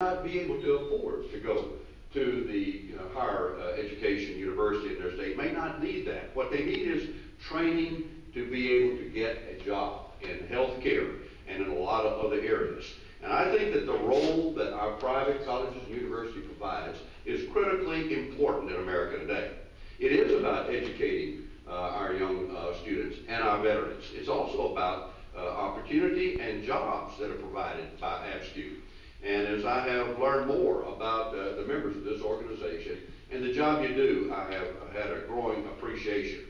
not be able to afford to go to the higher education university in their state, may not need that. What they need is training to be able to get a job in healthcare and in a lot of other areas. And I think that the role that our private colleges and universities provides is critically important in America today. It is about educating our young students and our veterans. It's also about opportunity and jobs that are provided by ABSCU. And as I have learned more about the members of this organization and the job you do, I have had a growing appreciation.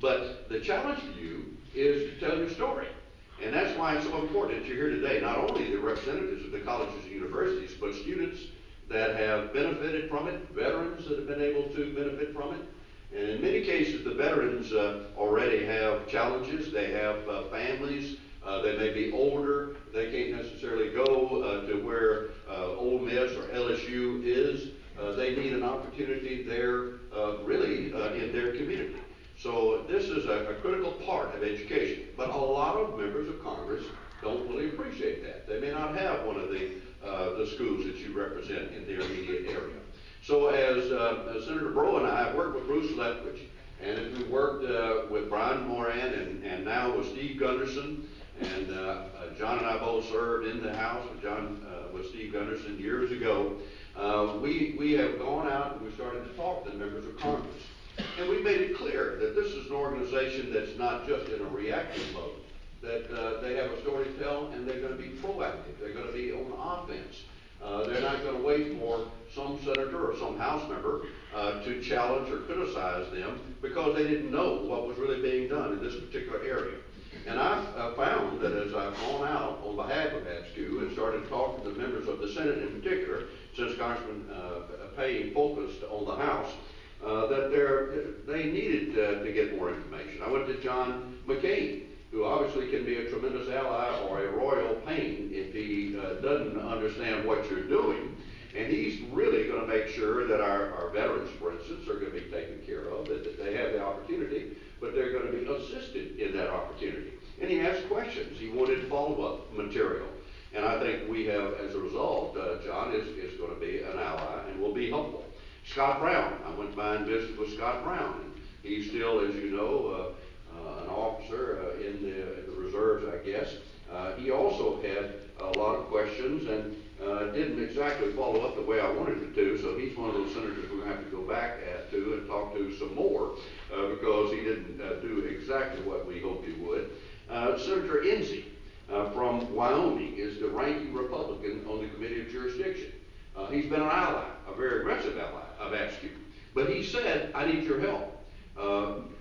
But the challenge for you is to tell your story. And that's why it's so important that you're here today, not only the representatives of the colleges and universities, but students that have benefited from it, veterans that have been able to benefit from it. And in many cases, the veterans already have challenges. They have families. They may be older. They can't necessarily go to where Ole Miss or LSU is. They need an opportunity there, really, in their community. So this is a critical part of education. But a lot of members of Congress don't really appreciate that. They may not have one of the schools that you represent in their immediate area. So as Senator Breaux and I have worked with Bruce Lethbridge, and as we worked with Brian Moran and now with Steve Gunderson, and John and I both served in the House with Steve Gunderson years ago, we have gone out and we started to talk to the members of Congress. And we made it clear that this is an organization that's not just in a reactive mode, that they have a story to tell and they're going to be proactive. They're going to be on offense. They're not going to wait for some senator or some House member to challenge or criticize them because they didn't know what was really being done in this particular area. And I've found that as I've gone out on behalf of ABSCU and started talking to the members of the Senate in particular, since Congressman Payne focused on the House, that they needed to get more information. I went to John McCain, who obviously can be a tremendous ally or a royal pain if he doesn't understand what you're doing. And he's really going to make sure that our veterans, for instance, are going to be taken care of, that they have the opportunity, but they're going to be assisted in that opportunity. And he asked questions. He wanted follow-up material. And I think we have, as a result, John is going to be an ally and will be helpful. Scott Brown, I went by and visited with Scott Brown. And he's still, as you know, an officer in the reserves, I guess. He also had a lot of questions and didn't exactly follow up the way I wanted him to, so he's one of those senators we're going to have to go back to and talk to some more because he didn't do exactly what we hoped he would. Senator Enzi from Wyoming is the ranking Republican on the Committee of Jurisdiction. He's been an ally, a very aggressive ally of ABSCU. But he said, I need your help.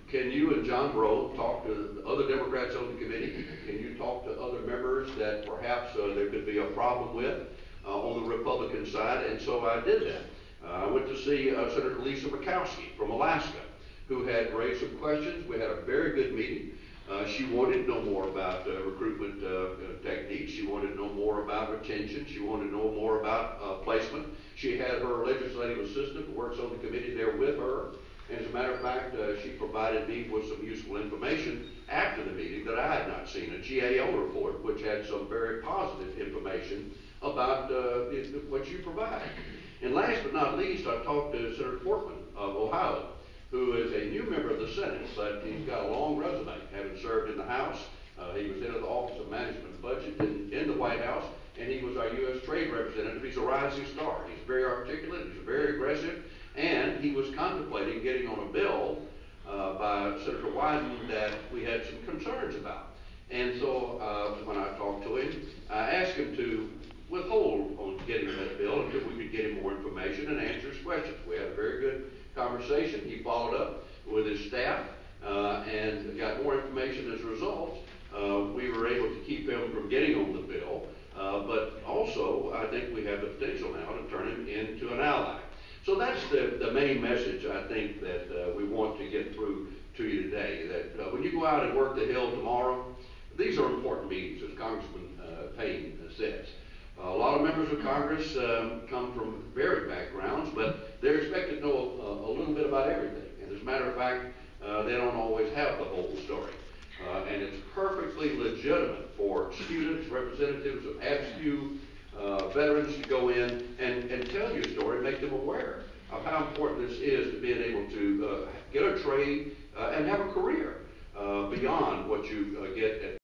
Can you and John Breaux talk to the other Democrats on the committee? Can you talk to other members that perhaps there could be a problem with on the Republican side? And so I did that. I went to see Senator Lisa Murkowski from Alaska, who had raised some questions. We had a very good meeting. She wanted to know more about recruitment techniques. She wanted to know more about retention. She wanted to know more about placement. She had her legislative assistant who works on the committee there with her. As a matter of fact, she provided me with some useful information after the meeting that I had not seen, a GAO report, which had some very positive information about what you provide. And last but not least, I talked to Senator Portman of Ohio, who is a new member of the Senate, but he's got a long resume, having served in the House. He was head of the Office of Management and Budget in the White House, and he was our U.S. Trade Representative. He's a rising star. He's very articulate, he's very aggressive, and he was contemplating getting on a bill by Senator Wyden that we had some concerns about. And so when I talked to him, I asked him to withhold on getting that bill until we could get him more information and answer his questions. We had a very good conversation. He followed up with his staff and got more information as a result. We were able to keep him from getting on the bill, but also I think we have the potential now to turn him into an ally. So that's the main message I think that we want to get through to you today, that when you go out and work the Hill tomorrow, these are important meetings, as Congressman Payne says. A lot of members of Congress come from varied backgrounds, but they're expected to know a little bit about everything. And as a matter of fact, they don't always have the whole story. And it's perfectly legitimate for students, representatives of ABSCU, veterans to go in and tell your story, make them aware of how important this is to being able to get a trade and have a career beyond what you get at